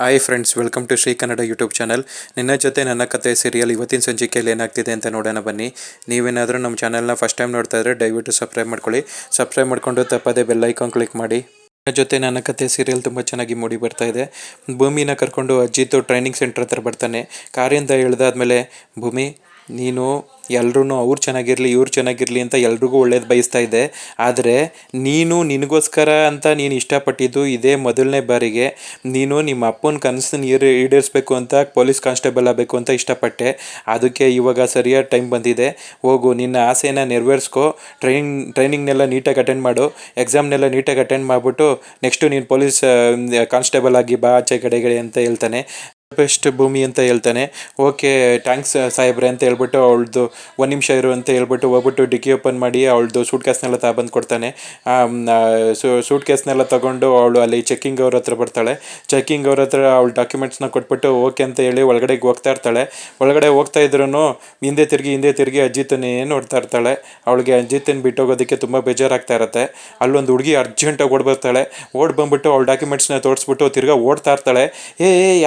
Hi friends, welcome to Shri Kannada YouTube channel. ನಿನ್ನ ಜೊತೆ ನನ್ನ ಕತೆ ಸೀರಿಯಲ್ ಇವತ್ತಿನ ಸಂಚಿಕೆಯಲ್ಲಿ ಏನಾಗ್ತಿದೆ ಅಂತ ನೋಡೋಣ ಬನ್ನಿ. ನೀವೇನಾದರೂ ನಮ್ಮ ಚಾನಲ್ನ ಫಸ್ಟ್ ಟೈಮ್ ನೋಡ್ತಾ ಇದ್ದರೆ ದಯವಿಟ್ಟು ಸಬ್ಸ್ಕ್ರೈಬ್ ಮಾಡ್ಕೊಳ್ಳಿ. ಸಬ್ಸ್ಕ್ರೈಬ್ ಮಾಡ್ಕೊಂಡು ತಪ್ಪದೇ ಬೆಲ್ ಐಕಾನ್ ಕ್ಲಿಕ್ ಮಾಡಿ. ನನ್ನ ಜೊತೆ ನನ್ನ ಕತೆ ಸೀರಿಯಲ್ ತುಂಬ ಚೆನ್ನಾಗಿ ಮೂಡಿ ಬರ್ತಾ ಇದೆ. ಭೂಮಿನ ಕರ್ಕೊಂಡು ಅಜ್ಜಿತು ಟ್ರೈನಿಂಗ್ ಸೆಂಟರ್ ಹತ್ರ ಬರ್ತಾನೆ. ಕಾರಿಂದ ಇಳಿದಾದ್ಮೇಲೆ, ಭೂಮಿ ನೀನು ಎಲ್ರೂ ಅವ್ರು ಚೆನ್ನಾಗಿರಲಿ ಇವ್ರು ಚೆನ್ನಾಗಿರಲಿ ಅಂತ ಎಲ್ರಿಗೂ ಒಳ್ಳೇದು ಬಯಸ್ತಾ ಇದ್ದೆ. ಆದರೆ ನೀನು ನಿನಗೋಸ್ಕರ ಅಂತ ನೀನು ಇಷ್ಟಪಟ್ಟಿದ್ದು ಇದೇ ಮೊದಲನೇ ಬಾರಿಗೆ. ನೀನು ನಿಮ್ಮ ಅಪ್ಪನ ಕನಸನ್ನು ಈಡೇರಿಸ್ಬೇಕು ಅಂತ ಪೊಲೀಸ್ ಕಾನ್ಸ್ಟೇಬಲ್ ಆಗಬೇಕು ಅಂತ ಇಷ್ಟಪಟ್ಟೆ. ಅದಕ್ಕೆ ಇವಾಗ ಸರಿಯಾದ ಟೈಮ್ ಬಂದಿದೆ. ಹೋಗು, ನಿನ್ನ ಆಸೆನ ನೆರವೇರಿಸ್ಕೊ. ಟ್ರೈನಿಂಗ್ನೆಲ್ಲ ನೀಟಾಗಿ ಅಟೆಂಡ್ ಮಾಡು. ಎಕ್ಸಾಮ್ನೆಲ್ಲ ನೀಟಾಗಿ ಅಟೆಂಡ್ ಮಾಡಿಬಿಟ್ಟು ನೆಕ್ಸ್ಟು ನೀನು ಪೊಲೀಸ್ ಕಾನ್ಸ್ಟೇಬಲ್ ಆಗಿ ಬಾ ಆಚೆ ಕಡೆಗಡೆ ಅಂತ ಹೇಳ್ತಾನೆ. ಬೆಸ್ಟ್ ಭೂಮಿ ಅಂತ ಹೇಳ್ತಾನೆ. ಓಕೆ ಥ್ಯಾಂಕ್ಸ್ ಸಾಹೇಬ್ರೆ ಅಂತ ಹೇಳ್ಬಿಟ್ಟು ಅವಳದು ಒಂದು ನಿಮಿಷ ಇರು ಅಂತ ಹೇಳ್ಬಿಟ್ಟು ಹೋಗ್ಬಿಟ್ಟು ಡಿಕ್ಕಿ ಓಪನ್ ಮಾಡಿ ಅವಳದು ಸೂಟ್ ಕೇಸ್ನೆಲ್ಲ ತಗೊಂಡು ಕೊಡ್ತಾನೆ. ಸೂಟ್ ಕೇಸ್ನೆಲ್ಲ ತೊಗೊಂಡು ಅವಳು ಅಲ್ಲಿ ಚೆಕ್ಕಿಂಗ್ ಅವ್ರ ಹತ್ರ ಬರ್ತಾಳೆ. ಚೆಕ್ಕಿಂಗ್ ಅವ್ರ ಹತ್ರ ಅವಳು ಡಾಕ್ಯುಮೆಂಟ್ಸ್ನ ಕೊಟ್ಬಿಟ್ಟು ಓಕೆ ಅಂತ ಹೇಳಿ ಒಳಗಡೆ ಹೋಗ್ತಾ ಇರ್ತಾಳೆ. ಒಳಗಡೆ ಹೋಗ್ತಾ ಇದ್ರೂ ಹಿಂದೆ ತಿರುಗಿ ಅಜ್ಜಿತನೇ ನೋಡ್ತಾ ಇರ್ತಾಳೆ. ಅವಳಿಗೆ ಅಜ್ಜಿತನ ಬಿಟ್ಟೋಗೋದಕ್ಕೆ ತುಂಬ ಬೇಜಾರಾಗ್ತಾ ಇರುತ್ತೆ. ಅಲ್ಲೊಂದು ಹುಡುಗಿ ಅರ್ಜೆಂಟಾಗಿ ಓಡ್ಬರ್ತಾಳೆ. ಬಂದ್ಬಿಟ್ಟು ಅವಳ ಡಾಕ್ಯುಮೆಂಟ್ಸ್ನ ತೋರಿಸ್ಬಿಟ್ಟು ತಿರ್ಗಾ ಓಡ್ತಾ ಇರ್ತಾಳೆ.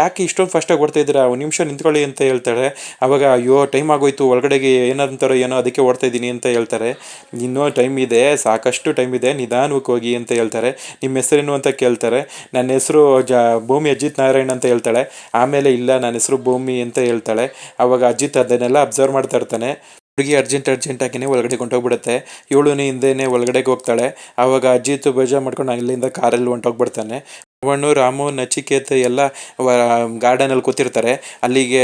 ಯಾಕೆ ಇಷ್ಟೊಂದು ಫಸ್ಟಾಗಿ ಓಡ್ತಾ ಇದ್ದೀರಾ, ಒಂದು ನಿಮಿಷ ನಿಂತ್ಕೊಳ್ಳಿ ಅಂತ ಹೇಳ್ತಾಳೆ. ಅವಾಗ ಅಯ್ಯೋ ಟೈಮ್ ಆಗೋಯ್ತು, ಒಳಗಡೆಗೆ ಏನಂತಾರೋ ಏನೋ ಅದಕ್ಕೆ ಓಡ್ತಾ ಇದ್ದೀನಿ ಅಂತ ಹೇಳ್ತಾರೆ. ಇನ್ನೂ ಟೈಮ್ ಇದೆ, ಸಾಕಷ್ಟು ಟೈಮ್ ಇದೆ, ನಿಧಾನಕ್ಕೆ ಹೋಗಿ ಅಂತ ಹೇಳ್ತಾರೆ. ನಿಮ್ಮ ಹೆಸರೇನು ಅಂತ ಕೇಳ್ತಾರೆ. ನನ್ನ ಹೆಸರು ಭೂಮಿ ಅಜಿತ್ ನಾರಾಯಣ್ ಅಂತ ಹೇಳ್ತಾಳೆ. ಆಮೇಲೆ ಇಲ್ಲ ನನ್ನ ಹೆಸರು ಭೂಮಿ ಅಂತ ಹೇಳ್ತಾಳೆ. ಅವಾಗ ಅಜಿತ್ ಅದನ್ನೆಲ್ಲ ಅಬ್ಸರ್ವ್ ಮಾಡ್ತಾ ಇರ್ತಾನೆ. ಹುಡುಗಿ ಅರ್ಜೆಂಟಾಗಿನೇ ಒಳಗಡೆ ಕೊಂಡೋಗ್ಬಿಡುತ್ತೆ. ಇವಳು ಹಿಂದೆನೇ ಒಳಗಡೆಗೆ ಹೋಗ್ತಾಳೆ. ಆವಾಗ ಅಜಿತ್ ಬೇಜಾರು ಮಾಡ್ಕೊಂಡು ಅಲ್ಲಿಂದ ಕಾರಲ್ಲಿ ಹೊಂಟೋಗ್ಬಿಡ್ತಾನೆ. ಅವನು ರಾಮು ನಚಿಕೇತ ಎಲ್ಲ ಗಾರ್ಡನಲ್ಲಿ ಕೂತಿರ್ತಾರೆ. ಅಲ್ಲಿಗೆ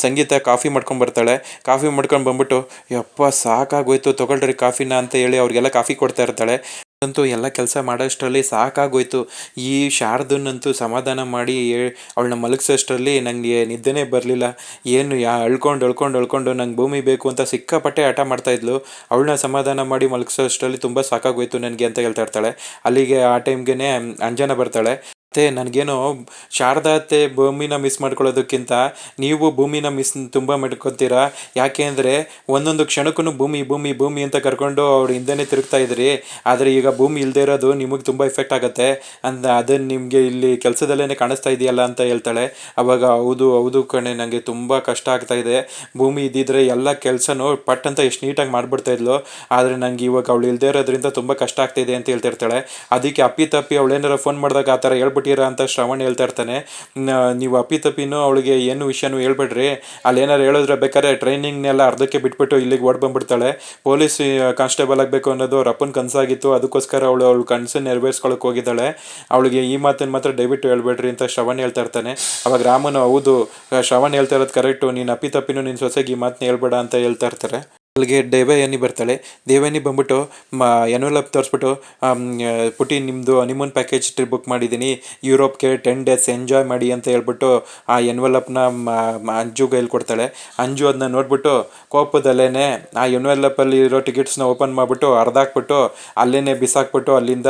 ಸಂಗೀತ ಕಾಫಿ ಮಾಡ್ಕೊಂಡು ಬರ್ತಾಳೆ. ಕಾಫಿ ಮಾಡ್ಕೊಂಡು ಬಂದ್ಬಿಟ್ಟು ಯಪ್ಪ ಸಾಕಾಗೋಯ್ತು ತೊಗೊಳ್ರಿ ಕಾಫಿನ ಅಂತ ಹೇಳಿ ಅವ್ರಿಗೆಲ್ಲ ಕಾಫಿ ಕೊಡ್ತಾ ಇರ್ತಾಳೆ. ಅಂತೂ ಎಲ್ಲ ಕೆಲಸ ಮಾಡೋಷ್ಟರಲ್ಲಿ ಸಾಕಾಗೋಯ್ತು. ಈ ಶಾರದನ್ನಂತೂ ಸಮಾಧಾನ ಮಾಡಿ ಅವಳನ್ನ ಮಲಗಿಸೋಷ್ಟರಲ್ಲಿ ನನಗೆ ನಿದ್ದೆನೇ ಬರಲಿಲ್ಲ. ಏನು ಅಳ್ಕೊಂಡು ನಂಗೆ ಭೂಮಿ ಬೇಕು ಅಂತ ಸಿಕ್ಕಾಪಟ್ಟೆ ಹಠ ಮಾಡ್ತಾಯಿದ್ಲು. ಅವಳನ್ನ ಸಮಾಧಾನ ಮಾಡಿ ಮಲಗಿಸೋಷ್ಟರಲ್ಲಿ ತುಂಬ ಸಾಕಾಗೋಯ್ತು ನನಗೆ ಅಂತ ಹೇಳ್ತಾ ಇರ್ತಾಳೆ. ಅಲ್ಲಿಗೆ ಆ ಟೈಮ್ಗೆ ಅಂಜನ ಬರ್ತಾಳೆ. ಮತ್ತು ನನಗೇನೋ ಶಾರದಾ ಅತ್ತೆ ಭೂಮಿನ ಮಿಸ್ ಮಾಡ್ಕೊಳ್ಳೋದಕ್ಕಿಂತ ನೀವು ಭೂಮಿನ ಮಿಸ್ ತುಂಬ ಮಾಡ್ಕೊತೀರಾ. ಯಾಕೆ ಅಂದರೆ ಒಂದೊಂದು ಕ್ಷಣಕ್ಕೂ ಭೂಮಿ ಅಂತ ಕರ್ಕೊಂಡು ಅವ್ರು ಹಿಂದೆನೇ ತಿರುಗ್ತಾ ಇದ್ರಿ. ಆದರೆ ಈಗ ಭೂಮಿ ಇಲ್ಲದೆ ಇರೋದು ನಿಮಗೆ ತುಂಬ ಎಫೆಕ್ಟ್ ಆಗುತ್ತೆ ಅಂತ ಅದನ್ನು ನಿಮಗೆ ಇಲ್ಲಿ ಕೆಲಸದಲ್ಲೇ ಕಾಣಿಸ್ತಾ ಇದೆಯಲ್ಲ ಅಂತ ಹೇಳ್ತಾಳೆ. ಅವಾಗ ಹೌದು ಕಣೆ, ನನಗೆ ತುಂಬ ಕಷ್ಟ ಆಗ್ತಾಯಿದೆ. ಭೂಮಿ ಇದ್ದಿದ್ರೆ ಎಲ್ಲ ಕೆಲಸನೂ ಪಟ್ ಅಂತ ಎಷ್ಟು ನೀಟಾಗಿ ಮಾಡಿಬಿಡ್ತಾಯಿದ್ಲು. ಆದರೆ ನನಗೆ ಇವಾಗ ಅವಳು ಇಲ್ಲದೆ ಇರೋದ್ರಿಂದ ತುಂಬ ಕಷ್ಟ ಆಗ್ತಾಯಿದೆ ಅಂತ ಹೇಳ್ತಿರ್ತಾಳೆ. ಅದಕ್ಕೆ ಅಪ್ಪಿ ಅವಳೇನಾರ ಫೋನ್ ಮಾಡಿದಾಗ ಆ ಥರ ಹೇಳ್ಬಿಟ್ಟಿರ ಅಂತ ಶ್ರವಣ್ ಹೇಳ್ತಾ ಇರ್ತಾನೆ. ನೀವು ಅಪ್ಪಿತಪ್ಪಿನೂ ಅವಳಿಗೆ ಏನು ವಿಷಯನೂ ಹೇಳ್ಬೇಡ್ರಿ. ಅಲ್ಲಿ ಏನಾರು ಹೇಳಿದ್ರೆ ಬೇಕಾದ್ರೆ ಟ್ರೈನಿಂಗ್ನೆಲ್ಲ ಅರ್ಧಕ್ಕೆ ಬಿಟ್ಬಿಟ್ಟು ಇಲ್ಲಿಗೆ ಓಡ್ ಬಂದ್ಬಿಡ್ತಾಳೆ. ಪೊಲೀಸ್ ಕಾನ್ಸ್ಟೇಬಲ್ ಆಗಬೇಕು ಅನ್ನೋದು ಅವ್ರ ಅಪ್ಪನ ಕನಸಾಗಿತ್ತು. ಅದಕ್ಕೋಸ್ಕರ ಅವಳು ಕನಸನ್ನು ನೆರವೇರಿಸ್ಕೊಳಕ್ಕೆ ಹೋಗಿದ್ದಾಳೆ. ಅವಳಿಗೆ ಈ ಮಾತನ್ನು ಮಾತ್ರ ದಯವಿಟ್ಟು ಹೇಳ್ಬೇಡ್ರಿ ಅಂತ ಶ್ರವಣ್ ಹೇಳ್ತಾ ಇರ್ತಾನೆ. ಅವಾಗ ರಾಮನು ಹೌದು ಶ್ರವಣ್ ಹೇಳ್ತಾ ಇರೋದು ಕರೆಕ್ಟು, ನೀನು ಅಪ್ಪಿತಪ್ಪಿನೂ ನಿನ್ನ ಸೊಸೆಗೆ ಈ ಮಾತನ್ನ ಹೇಳ್ಬೇಡ ಅಂತ ಹೇಳ್ತಾ ಇರ್ತಾರೆ. ಅಲ್ಲಿಗೆ ದೇವಯಾನಿ ಬರ್ತಾಳೆ. ದೇವಯಾನಿ ಬಂದ್ಬಿಟ್ಟು ಎನ್ವೆಲಪ್ ತೋರಿಸ್ಬಿಟ್ಟು ಪುಟಿ ನಿಮ್ಮದು ಹನಿಮೂನ್ ಪ್ಯಾಕೇಜ್ ಟ್ರಿಪ್ ಬುಕ್ ಮಾಡಿದ್ದೀನಿ, ಯುರೋಪ್ಗೆ 10 days ಎಂಜಾಯ್ ಮಾಡಿ ಅಂತ ಹೇಳ್ಬಿಟ್ಟು ಆ ಎನ್ವೆಲಪ್ನ ಅಂಜುಗೆ ಹೇಳ್ಕೊಡ್ತಾಳೆ. ಅಂಜು ಅದನ್ನ ನೋಡ್ಬಿಟ್ಟು ಕೋಪದಲ್ಲೇ ಆ ಎನ್ವೆಲಪ್ಪಲ್ಲಿ ಇರೋ ಟಿಕೆಟ್ಸ್ನ ಓಪನ್ ಮಾಡಿಬಿಟ್ಟು ಅರ್ಧಾಕ್ಬಿಟ್ಟು ಅಲ್ಲೇ ಬಿಸಾಕ್ಬಿಟ್ಟು ಅಲ್ಲಿಂದ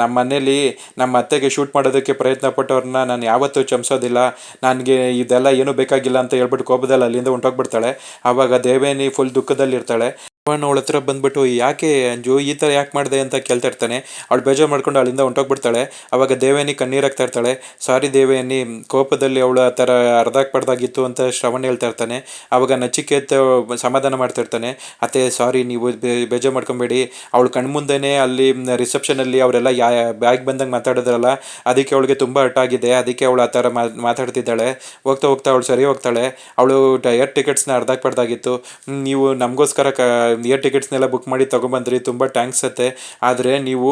ನಮ್ಮ ಮನೇಲಿ ನಮ್ಮ ಅತ್ತೆಗೆ ಶೂಟ್ ಮಾಡೋದಕ್ಕೆ ಪ್ರಯತ್ನ ಪಟ್ಟವ್ರನ್ನ ನಾನು ಯಾವತ್ತೂ ಕ್ಷಮಿಸೋದಿಲ್ಲ, ನನಗೆ ಇದೆಲ್ಲ ಏನೂ ಬೇಕಾಗಿಲ್ಲ ಅಂತ ಹೇಳ್ಬಿಟ್ಟು ಕೋಪದಲ್ಲಿ ಅಲ್ಲಿಂದ ಹೊಂಟೋಗ್ಬಿಡ್ತಾಳೆ. ಆವಾಗ ದೇವಯಾನಿ ಫುಲ್ ದುಃಖದಲ್ಲಿರ್ತಾಳೆ. ಅವಳ ಹತ್ರ ಬಂದ್ಬಿಟ್ಟು ಯಾಕೆ ಅಂಜು ಈ ಥರ ಯಾಕೆ ಮಾಡಿದೆ ಅಂತ ಕೇಳ್ತಾ ಇರ್ತಾನೆ. ಅವಳು ಬೇಜಾರು ಮಾಡ್ಕೊಂಡು ಅಲ್ಲಿಂದ ಹೊಂಟೋಗ್ಬಿಡ್ತಾಳೆ. ಅವಾಗ ದೇವಯಾನಿ ಕಣ್ಣೀರಾಗ್ತಾ ಇರ್ತಾಳೆ. ಸಾರಿ ದೇವಯಾನಿ, ಕೋಪದಲ್ಲಿ ಅವಳು ಆ ಥರ ಪಡ್ದಾಗಿತ್ತು ಅಂತ ಶ್ರವಣ್ ಹೇಳ್ತಾ ಇರ್ತಾನೆ. ಅವಾಗ ನಚಿಕೇತ ಸಮಾಧಾನ ಮಾಡ್ತಾ ಇರ್ತಾನೆ. ಅತ್ತೆ ಸಾರಿ, ನೀವು ಬೇಜಾರು ಮಾಡ್ಕೊಬೇಡಿ. ಅವಳು ಕಣ್ಮುಂದೆನೇ ಅಲ್ಲಿ ರಿಸೆಪ್ಷನಲ್ಲಿ ಅವರೆಲ್ಲ ಬ್ಯಾಗ್ ಬಂದಂಗೆ ಮಾತಾಡಿದ್ರಲ್ಲ, ಅದಕ್ಕೆ ಅವಳಿಗೆ ತುಂಬ ಹರ್ಟ್ ಆಗಿದೆ. ಅದಕ್ಕೆ ಅವಳು ಆ ಥರ ಮಾತಾಡ್ತಿದ್ದಾಳೆ. ಹೋಗ್ತಾ ಅವಳು ಸರಿ ಹೋಗ್ತಾಳೆ. ಅವಳು ಏರ್ ಟಿಕೆಟ್ಸ್ನ ಪಡ್ದಾಗಿತ್ತು. ನೀವು ನಮಗೋಸ್ಕರ ಏರ್ ಟಿಕೆಟ್ಸ್ನೆಲ್ಲ ಬುಕ್ ಮಾಡಿ ತೊಗೊಂಬಂದ್ರಿ, ತುಂಬ ಥ್ಯಾಂಕ್ಸ್ ಅತ್ತೆ. ಆದರೆ ನೀವು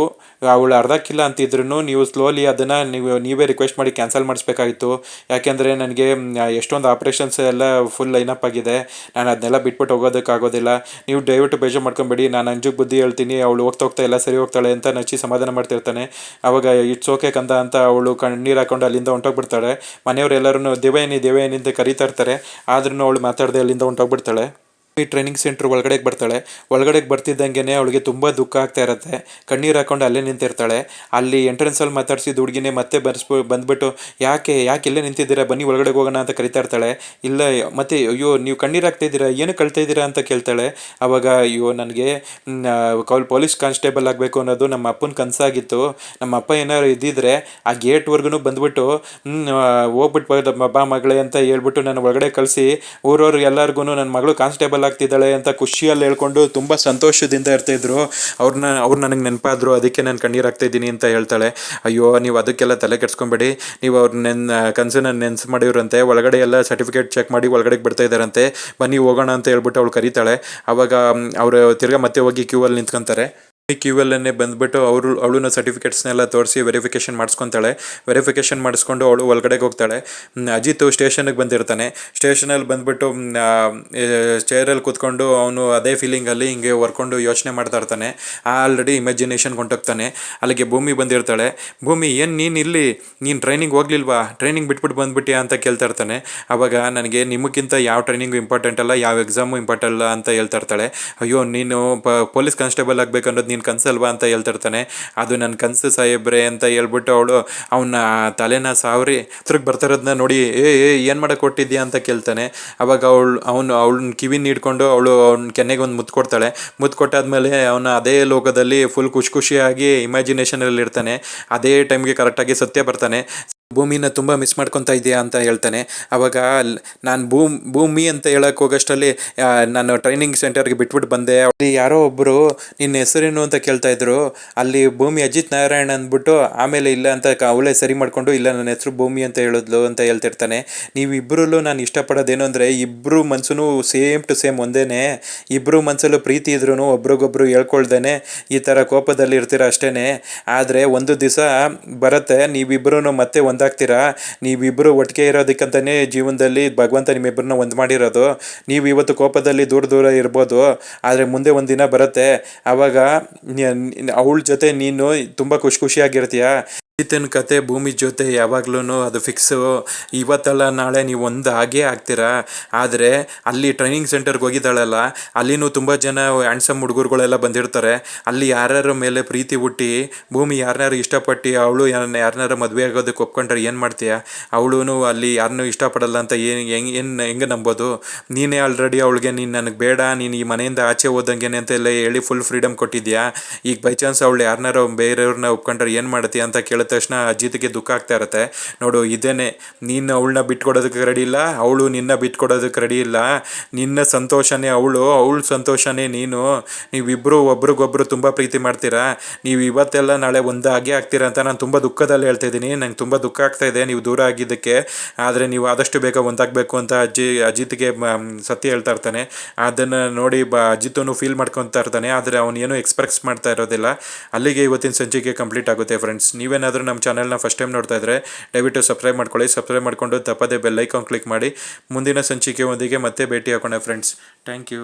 ಅವಳು ಅರ್ಧಕ್ಕಿಲ್ಲ ಅಂತಿದ್ರು ನೀವು ಸ್ಲೋಲಿ ಅದನ್ನು ನೀವೇ ರಿಕ್ವೆಸ್ಟ್ ಮಾಡಿ ಕ್ಯಾನ್ಸಲ್ ಮಾಡಿಸ್ಬೇಕಾಗಿತ್ತು. ಯಾಕೆಂದರೆ ನನಗೆ ಎಷ್ಟೊಂದು ಆಪ್ರೇಷನ್ಸ್ ಎಲ್ಲ ಫುಲ್ ಲೈನಪ್ ಆಗಿದೆ. ನಾನು ಅದನ್ನೆಲ್ಲ ಬಿಟ್ಬಿಟ್ಟು ಹೋಗೋದಕ್ಕಾಗೋದಿಲ್ಲ. ನೀವು ದಯವಿಟ್ಟು ಬೇಜಾರು ಮಾಡ್ಕೊಬೇಡಿ, ನಾನು ಅಂಜುಗೆ ಬುದ್ಧಿ ಹೇಳ್ತೀನಿ, ಅವಳು ಹೋಗ್ತಾ ಎಲ್ಲ ಸರಿ ಹೋಗ್ತಾಳೆ ಅಂತ ನಚ್ಚಿ ಸಮಾಧಾನ ಮಾಡ್ತಿರ್ತಾನೆ. ಅವಾಗ ಇಟ್ಸ್ ಓಕೆ ಕಂದ ಅಂತ ಅವಳು ಕಣ್ಣೀರು ಹಾಕೊಂಡು ಅಲ್ಲಿಂದ ಹೊಂಟೋಗ್ಬಿಡ್ತಾಳೆ. ಮನೆಯವರೆಲ್ಲರೂ ದೇವಯಾನಿ ಅಂತ ಕರೀತಾ ಇರ್ತಾರೆ. ಆದ್ರೂ ಅವಳು ಮಾತಾಡದೆ ಅಲ್ಲಿಂದ ಹೊಂಟೋಗ್ಬಿಡ್ತಾಳೆ. ಈ ಟ್ರೈನಿಂಗ್ ಸೆಂಟ್ರ್ ಒಳಗಡೆಗೆ ಬರ್ತಾಳೆ. ಒಳಗಡೆಗೆ ಬರ್ತಿದ್ದಂಗೆ ಅವಳಿಗೆ ತುಂಬ ದುಃಖ ಆಗ್ತಾ ಇರುತ್ತೆ. ಕಣ್ಣೀರು ಹಾಕೊಂಡು ಅಲ್ಲೇ ನಿಂತಿರ್ತಾಳೆ. ಅಲ್ಲಿ ಎಂಟ್ರೆನ್ಸಲ್ಲಿ ಮಾತಾಡಿಸಿದ ಹುಡುಗಿನೇ ಮತ್ತೆ ಬಂದ್ಬಿಟ್ಟು ಯಾಕೆ ಇಲ್ಲೇ ನಿಂತಿದ್ದೀರಾ, ಬನ್ನಿ ಒಳಗಡೆ ಹೋಗೋಣ ಅಂತ ಕರಿತಾ ಇರ್ತಾಳೆ. ಇಲ್ಲ ಮತ್ತೆ ಅಯ್ಯೋ ನೀವು ಕಣ್ಣೀರು ಹಾಕ್ತಾ ಇದ್ದೀರಾ, ಏನು ಕಳ್ತಾ ಇದ್ದೀರಾ ಅಂತ ಕೇಳ್ತಾಳೆ. ಅವಾಗ ಅಯ್ಯೋ ನನಗೆ ಪೊಲೀಸ್ ಕಾನ್ಸ್ಟೇಬಲ್ ಆಗಬೇಕು ಅನ್ನೋದು ನಮ್ಮ ಅಪ್ಪನ ಕನಸಾಗಿತ್ತು. ನಮ್ಮ ಅಪ್ಪ ಏನಾದ್ರು ಇದ್ದಿದ್ರೆ ಆ ಗೇಟ್ವರೆಗೂ ಬಂದ್ಬಿಟ್ಟು ಹೋಗ್ಬಿಟ್ಟು ಬಾ ಮಗಳೇ ಅಂತ ಹೇಳ್ಬಿಟ್ಟು ನನ್ನ ಒಳಗಡೆ ಕಳಿಸಿ ಊರವ್ರು ಎಲ್ಲರಿಗೂ ನನ್ನ ಮಗಳು ಕಾನ್ಸ್ಟೇಬಲ್ ಆಗ್ತಿದ್ದಾಳೆ ಅಂತ ಖುಷಿಯಲ್ಲಿ ಹೇಳ್ಕೊಂಡು ತುಂಬ ಸಂತೋಷದಿಂದ ಇರ್ತಾಯಿದ್ರು. ಅವ್ರು ನನಗೆ ನೆನಪಾದ್ರು, ಅದಕ್ಕೆ ನಾನು ಕಣ್ಣೀರು ಹಾಕ್ತಾ ಇದ್ದೀನಿ ಅಂತ ಹೇಳ್ತಾಳೆ. ಅಯ್ಯೋ ನೀವು ಅದಕ್ಕೆಲ್ಲ ತಲೆ ಕೆಡ್ಸ್ಕೊಬೇಡಿ, ನೀವು ಅವ್ರ ಕನಸನ್ನ ನೆನ್ಸು ಮಾಡಿವ್ರಂತೆ, ಒಳಗಡೆ ಎಲ್ಲ ಸರ್ಟಿಫಿಕೇಟ್ ಚೆಕ್ ಮಾಡಿ ಒಳಗಡೆಗೆ ಬರ್ತಾ ಇದ್ದಾರಂತೆ, ಬನ್ನಿ ಹೋಗೋಣ ಅಂತ ಹೇಳ್ಬಿಟ್ಟು ಅವಳು ಕರೀತಾಳೆ. ಅವಾಗ ಅವರು ತಿರ್ಗಾ ಮತ್ತೆ ಹೋಗಿ ಕ್ಯೂ ಅಲ್ಲಿ ನಿಂತ್ಕೊಂತಾರೆ. ಕ್ಯೂ ಅಲ್ಲೇ ಬಂದ್ಬಿಟ್ಟು ಅವಳನ್ನ ಸರ್ಟಿಫಿಕೇಟ್ಸ್ನೆಲ್ಲ ತೋರಿಸಿ ವೆರಿಫಿಕೇಷನ್ ಮಾಡಿಸ್ಕೊತಾಳೆ. ವೆರಿಫಿಕೇಷನ್ ಮಾಡಿಸ್ಕೊಂಡು ಅವಳು ಒಳಗಡೆಗೆ ಹೋಗ್ತಾಳೆ. ಅಜಿತ್ ಸ್ಟೇಷನ್ಗೆ ಬಂದಿರ್ತಾನೆ. ಸ್ಟೇಷನಲ್ಲಿ ಬಂದ್ಬಿಟ್ಟು ಚೇರಲ್ಲಿ ಕೂತ್ಕೊಂಡು ಅವನು ಅದೇ ಫೀಲಿಂಗಲ್ಲಿ ಹಿಂಗೆ ಹೊರ್ಕೊಂಡು ಯೋಚನೆ ಮಾಡ್ತಾ ಇರ್ತಾನೆ. ಆಲ್ರೆಡಿ ಇಮ್ಯಾಜಿನೇಷನ್ಗೆ ಹೊಂಟೋಗ್ತಾನೆ. ಅಲ್ಲಿಗೆ ಭೂಮಿ ಬಂದಿರ್ತಾಳೆ. ಭೂಮಿ ಏನು ನೀನು ಟ್ರೈನಿಂಗ್ ಹೋಗ್ಲಿಲ್ವಾ, ಟ್ರೈನಿಂಗ್ ಬಿಟ್ಬಿಟ್ಟು ಬಂದ್ಬಿಟ್ಟಿಯಾ ಅಂತ ಕೇಳ್ತಾ ಇರ್ತಾನೆ. ಅವಾಗ ನನಗೆ ನಿಮಗಿಂತ ಯಾವ ಟ್ರೈನಿಂಗು ಇಂಪಾರ್ಟೆಂಟ್ ಅಲ್ಲ, ಯಾವ ಎಕ್ಸಾಮು ಇಂಪಾರ್ಟೆಂಟ್ ಅಲ್ಲ ಅಂತ ಹೇಳ್ತಾ ಇರ್ತಾಳೆ. ಅಯ್ಯೋ ನೀನು ಪೊಲೀಸ್ ಕಾನ್ಸ್ಟೇಬಲ್ ಆಗಬೇಕು ಅನ್ನೋದು ನೀನು ಕನಸಲ್ವಾ ಅಂತ ಹೇಳ್ತಿರ್ತಾನೆ. ಅದು ನನ್ನ ಕನಸು ಸಾಹೇಬ್ರೆ ಅಂತ ಹೇಳ್ಬಿಟ್ಟು ಅವನ ತಲೆನ ಸಾವ್ರಿ ತಿರುಗಿ ಬರ್ತಿರೋದನ್ನ ನೋಡಿ ಏನು ಮಾಡಕ್ಕೆ ಕೊಟ್ಟಿದ್ಯಾ ಅಂತ ಕೇಳ್ತಾನೆ. ಅವಾಗ ಅವಳನ್ನ ಕಿವಿನ ಹಿಡ್ಕೊಂಡು ಅವ್ನ ಕೆನ್ನೆಗೆ ಒಂದು ಮುತ್ತು ಕೊಡ್ತಾಳೆ. ಮುತ್ತು ಕೊಟ್ಟಾದ್ಮೇಲೆ ಅವನ ಅದೇ ಲೋಕದಲ್ಲಿ ಫುಲ್ ಖುಷಿಯಾಗಿ ಇಮ್ಯಾಜಿನೇಷನಲ್ಲಿ ಇರ್ತಾನೆ. ಅದೇ ಟೈಮ್ಗೆ ಕರೆಕ್ಟಾಗಿ ಸತ್ಯ ಬರ್ತಾನೆ. ಭೂಮಿನ ತುಂಬ ಮಿಸ್ ಮಾಡ್ಕೊತಾ ಇದೆಯಾ ಅಂತ ಹೇಳ್ತಾನೆ. ಅವಾಗ ನಾನು ಭೂಮಿ ಅಂತ ಹೇಳಕ್ಕೆ ಹೋಗೋಷ್ಟರಲ್ಲಿ ನಾನು ಟ್ರೈನಿಂಗ್ ಸೆಂಟರ್ಗೆ ಬಿಟ್ಬಿಟ್ಟು ಬಂದೆ. ಅಲ್ಲಿ ಯಾರೋ ಒಬ್ಬರು ನಿನ್ನ ಹೆಸರೇನು ಅಂತ ಕೇಳ್ತಾ ಇದ್ರು. ಅಲ್ಲಿ ಭೂಮಿ ಅಜಿತ್ ನಾರಾಯಣ್ ಅಂದ್ಬಿಟ್ಟು ಆಮೇಲೆ ಇಲ್ಲ ಅಂತ ಅವಳೇ ಸರಿ ಮಾಡಿಕೊಂಡು ಇಲ್ಲ ನನ್ನ ಹೆಸರು ಭೂಮಿ ಅಂತ ಹೇಳಿದ್ಲು ಅಂತ ಹೇಳ್ತಿರ್ತಾನೆ. ನೀವಿಬ್ಬರಲ್ಲೂ ನಾನು ಇಷ್ಟಪಡೋದೇನು ಅಂದರೆ ಇಬ್ಬರು ಮನ್ಸೂ ಸೇಮ್ ಟು ಸೇಮ್ ಒಂದೇನೆ. ಇಬ್ಬರು ಮನಸ್ಸಲ್ಲೂ ಪ್ರೀತಿ ಇದ್ರೂ ಒಬ್ರಿಗೊಬ್ರು ಹೇಳ್ಕೊಳ್ದೇನೆ ಈ ಥರ ಕೋಪದಲ್ಲಿ ಇರ್ತೀರ ಅಷ್ಟೇ. ಆದರೆ ಒಂದು ದಿವಸ ಬರುತ್ತೆ, ನೀವಿಬ್ಬರೂ ಮತ್ತೆ ಒಂದಾಗ್ತೀರಾ. ನೀವಿಬ್ಬರು ಒಟ್ಟಿಗೆ ಇರೋದಕ್ಕಂತಲೇ ಜೀವನದಲ್ಲಿ ಭಗವಂತ ನಿಮ್ಮಿಬ್ಬರನ್ನ ಒಂದು ಮಾಡಿರೋದು. ನೀವು ಇವತ್ತು ಕೋಪದಲ್ಲಿ ದೂರ ಇರ್ಬೋದು, ಆದರೆ ಮುಂದೆ ಒಂದು ದಿನ ಬರುತ್ತೆ, ಆವಾಗ ಅವಳ ಜೊತೆ ನೀನು ತುಂಬ ಖುಷಿಯಾಗಿರ್ತೀಯ. ಈತನ ಕತೆ ಭೂಮಿ ಜೊತೆ ಯಾವಾಗ್ಲೂ ಅದು ಫಿಕ್ಸು. ಇವತ್ತಲ್ಲ ನಾಳೆ ನೀವು ಒಂದು ಹಾಗೇ ಆಗ್ತೀರಾ. ಆದರೆ ಅಲ್ಲಿ ಟ್ರೈನಿಂಗ್ ಸೆಂಟರ್ಗೆ ಹೋಗಿದ್ದಾಳಲ್ಲ, ಅಲ್ಲಿನೂ ತುಂಬ ಜನ ಹ್ಯಾಂಡ್ಸಮ್ ಹುಡುಗರುಗಳೆಲ್ಲ ಬಂದಿರ್ತಾರೆ. ಅಲ್ಲಿ ಯಾರ್ಯಾರ ಮೇಲೆ ಪ್ರೀತಿ ಹುಟ್ಟಿ ಭೂಮಿ ಯಾರನ್ನಾರು ಇಷ್ಟಪಟ್ಟು ಅವಳು ಯಾರನ್ನಾರು ಮದುವೆ ಆಗೋದಕ್ಕೆ ಒಪ್ಕೊಂಡ್ರೆ ಏನು ಮಾಡ್ತೀಯ? ಅವಳು ಅಲ್ಲಿ ಯಾರನ್ನೂ ಇಷ್ಟಪಡಲ್ಲ ಅಂತ ಹೆಂಗೆ ನಂಬೋದು? ನೀನೇ ಆಲ್ರೆಡಿ ಅವಳಿಗೆ ನೀನು ನನಗೆ ಬೇಡ, ನೀನು ಈ ಮನೆಯಿಂದ ಆಚೆ ಹೋದಂಗೆ ಅಂತೆಲ್ಲ ಹೇಳಿ ಫುಲ್ ಫ್ರೀಡಮ್ ಕೊಟ್ಟಿದ್ಯಾ. ಈಗ ಬೈ ಚಾನ್ಸ್ ಅವಳು ಯಾರನ್ನಾರು ಬೇರೆಯವ್ರನ್ನ ಒಪ್ಕೊಂಡ್ರೆ ಏನು ಮಾಡ್ತೀಯ ಅಂತ ಕೇಳಿದ ತಕ್ಷಣ ಅಜಿತ್ಗೆ ದುಃಖ ಆಗ್ತಾ ಇರುತ್ತೆ. ನೋಡು ಇದೇನೆ, ನೀನು ಅವಳನ್ನ ಬಿಟ್ಕೊಡೋದಕ್ಕೆ ರೆಡಿ ಇಲ್ಲ, ಅವಳು ನಿನ್ನ ಬಿಟ್ಕೊಡೋದಕ್ಕೆ ರೆಡಿ ಇಲ್ಲ. ನಿನ್ನ ಸಂತೋಷನೇ ಅವಳ ಸಂತೋಷನೇ ನೀವಿಬ್ಬರು ಒಬ್ರಿಗೊಬ್ರು ತುಂಬ ಪ್ರೀತಿ ಮಾಡ್ತೀರಾ. ನೀವು ಇವತ್ತೆಲ್ಲ ನಾಳೆ ಒಂದಾಗೇ ಆಗ್ತೀರಾ ಅಂತ ನಾನು ತುಂಬ ದುಃಖದಲ್ಲಿ ಹೇಳ್ತಾ ಇದ್ದೀನಿ. ನಂಗೆ ತುಂಬ ದುಃಖ ಆಗ್ತಾ ಇದೆ ನೀವು ದೂರ ಆಗಿದ್ದಕ್ಕೆ. ಆದರೆ ನೀವು ಆದಷ್ಟು ಬೇಗ ಒಂದಾಗಬೇಕು ಅಂತ ಅಜಿತ್ಗೆ ಸತ್ಯ ಹೇಳ್ತಾ ಇರ್ತಾನೆ. ಅದನ್ನು ನೋಡಿ ಅಜಿತನು ಫೀಲ್ ಮಾಡ್ಕೊತಾ ಇರ್ತಾನೆ. ಆದರೆ ಅವನೇನು ಎಕ್ಸ್ಪ್ರೆಸ್ ಮಾಡ್ತಾ ಇರೋದಿಲ್ಲ. ಅಲ್ಲಿಗೆ ಇವತ್ತಿನ ಸಂಚಿಕೆ ಕಂಪ್ಲೀಟ್ ಆಗುತ್ತೆ ಫ್ರೆಂಡ್ಸ್. ನೀವೇನಾದರೂ ನಮ್ಮ ಚಾನಲ್ನ ಫಸ್ಟ್ ಟೈಮ್ ನೋಡ್ತಾ ಇದ್ದರೆ ದಯವಿಟ್ಟು ಸಬ್ಸ್ಕ್ರೈಬ್ ಮಾಡ್ಕೊಳ್ಳಿ. ಸಬ್ಸ್ಕ್ರೈಬ್ ಮಾಡಿಕೊಂಡು ತಪ್ಪದೇ ಬೆಲ್ ಐಕಾನ್ ಕ್ಲಿಕ್ ಮಾಡಿ. ಮುಂದಿನ ಸಂಚಿಕೆ ಒಂದಿಗೆ ಮತ್ತೆ ಭೇಟಿ ಹಾಕೋಣ ಫ್ರೆಂಡ್ಸ್. Thank you.